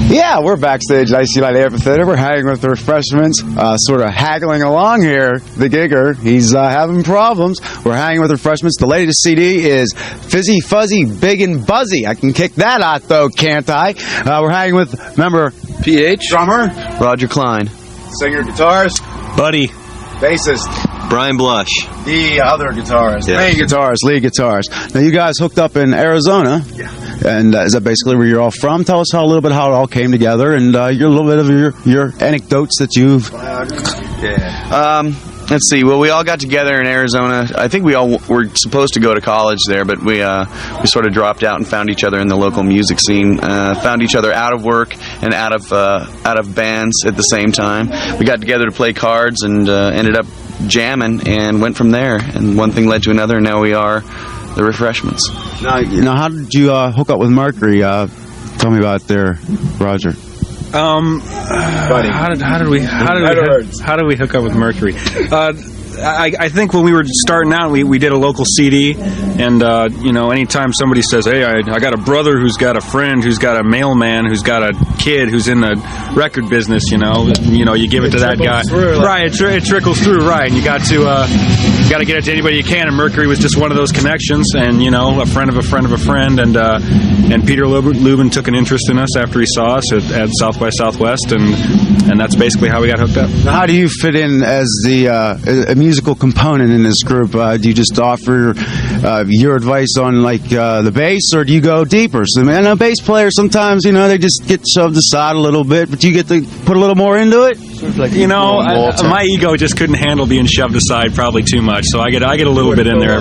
Yeah, we're backstage at Icy Light Amphitheater. We're hanging with the Refreshments, sort of haggling along here. The gigger, he's having problems. We're hanging with Refreshments. The latest CD is Fizzy, Fuzzy, Big and Buzzy. I can kick that out, though, can't I? We're hanging with, remember, PH, drummer, Roger Klein, singer, guitarist, Buddy, bassist, Brian Blush, the other guitarist, yeah. main guitarist, lead guitarist. Now, you guys hooked up in Arizona. Yeah. And is that basically where you're all from? Tell us a little bit how it all came together, and your little bit of your anecdotes that you've. Let's see. Well, we all got together in Arizona. I think we all were supposed to go to college there, but we sort of dropped out and found each other in the local music scene. Found each other out of work and out of bands at the same time. We got together to play cards and ended up jamming and went from there. And one thing led to another, and now we are the Refreshments. Now, how did you hook up with Mercury? Tell me about it there, Roger. Buddy. How did we hook up with Mercury? I think when we were starting out, we did a local CD, and anytime somebody says, "Hey, I got a brother who's got a friend who's got a mailman who's got a kid who's in the record business," you give it to that guy, right? It trickles through, right? And you got to get it to anybody you can. And Mercury was just one of those connections, and a friend of a friend of a friend, and Peter Lubin took an interest in us after he saw us at South by Southwest, and that's basically how we got hooked up. Now, how do you fit in as the musical component in this group? Do you just offer your advice on the bass, or do you go deeper? So, man, a bass player sometimes they just get shoved aside a little bit, but you get to put a little more into it. My ego just couldn't handle being shoved aside probably too much, so I get a little bit in there.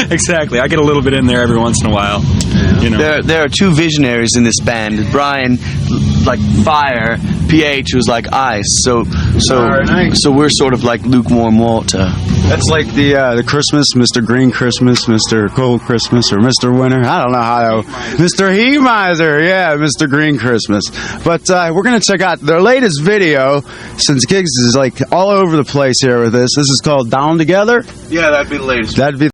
Exactly, I get a little bit in there every once in a while. There are two visionaries in this band. Brian, like fire. PH was like ice. So we're sort of like lukewarm water. That's like the Christmas, Mr. Green Christmas, Mr. Cold Christmas, or Mr. Winter. I don't know how to. Mr. He Miser, yeah, Mr. Green Christmas. But we're going to check out their latest video, since Gigs is all over the place here with this. This is called Down Together. Yeah, that'd be the latest. That'd be